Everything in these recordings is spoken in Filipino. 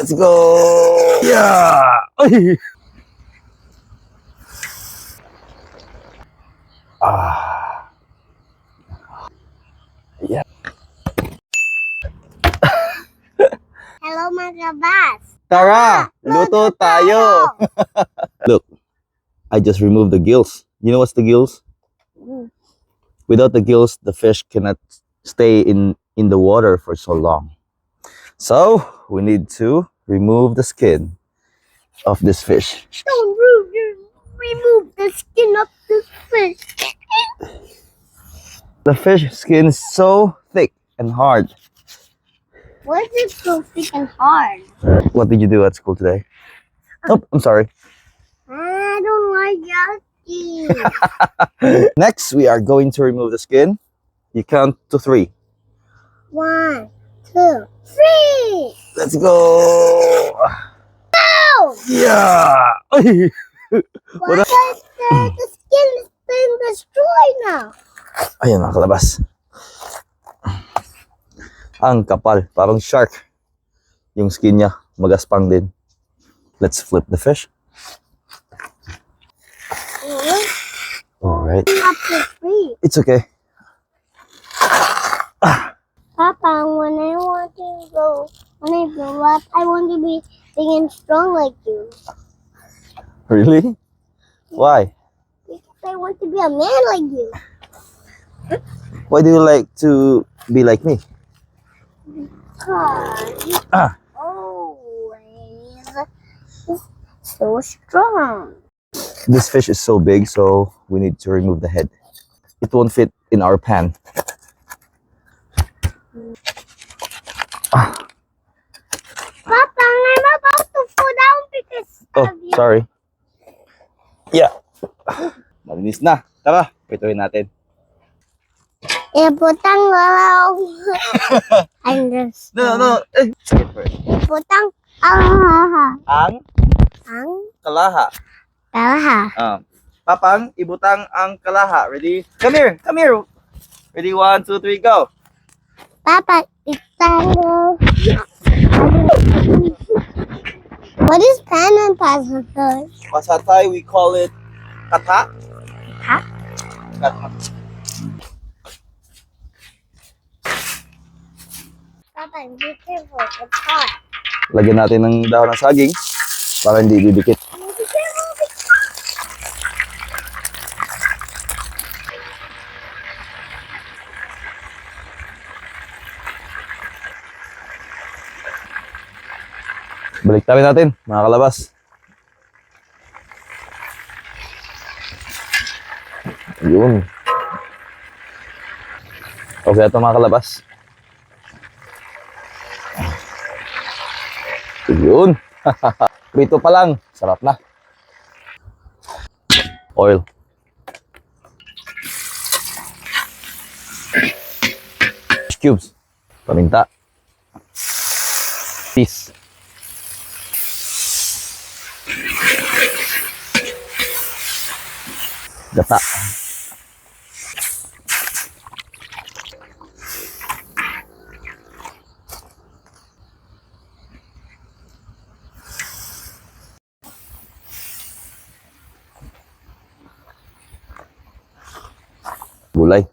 Let's go! Yeah! Ay! Ah. Yeah. Hello mga kabas! Tara! Luto tayo! Look, I just removed the gills. You know what's the gills? Without the gills, the fish cannot stay in the water for so long. So, we need to remove the skin of this fish. Don't remove the skin of this fish. The fish skin is so thick and hard. Why is it so thick and hard? What did you do at school today? Oh, I'm sorry. I don't like yucky. Next, we are going to remove the skin. You count to 3. 1, 2, 3. Let's go! Ow! Yeah! Ay! Why is the skin is being destroyed now? Ayan mga kalabas. Ang kapal, parang shark. Yung skin niya, magaspang din. Let's flip the fish. Alright. Not to free. It's okay. Papa, when I grow up, I want to be big and strong like you. Really? Why? Because I want to be a man like you. Why do you like to be like me? Because Ah, always so strong. this fish is so big, so we need to remove the head. It won't fit in our pan. Ah, Papa, I'm about to fall down because oh, of you. sorry. Yeah. Malinis na. Tara, pituin natin. Iputang galaw. I'm just... No. Eh. Skip first. Iputang Ang ang kalaha. kalaha. Papang, ibutang ang kalaha. Ready? Come here. Ready, 1, 2, 3, go. Papa, itang... What is pen and passport? Pasatay, we call it kata. Kata? Kata. Papa, be careful. It's hot. Lagyan natin ng dahon ng saging para hindi didikit. Be careful. Balik tayo natin, mga kalabas. Yun. Okay, ito mga kalabas. Yun. Prito pa lang. Sarap na. Oil. Cubes. Paminta. Peace. Gata. Gulay.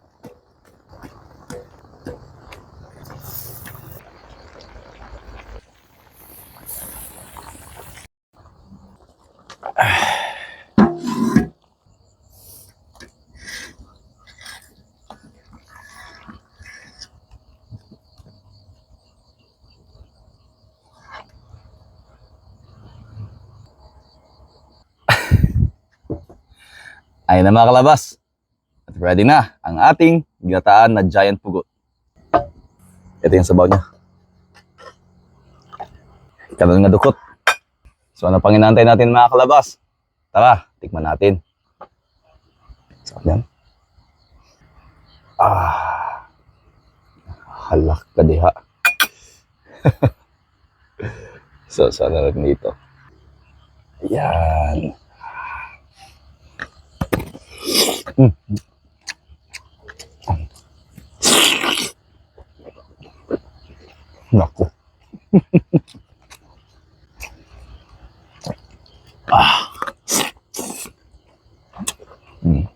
Ayun na mga kalabas. At ready na ang ating ginataan na giant pugot. Ito yung sabaw niya. Karoon nga dukot. So ano pang inaantay natin mga kalabas? Tara, tikman natin. Sarap yan. Halak ka diha. So sana rin dito. Ayan. Naku. Mm.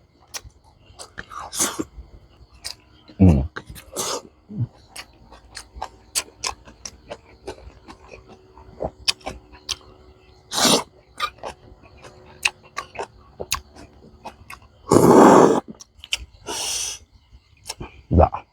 Mm. Da.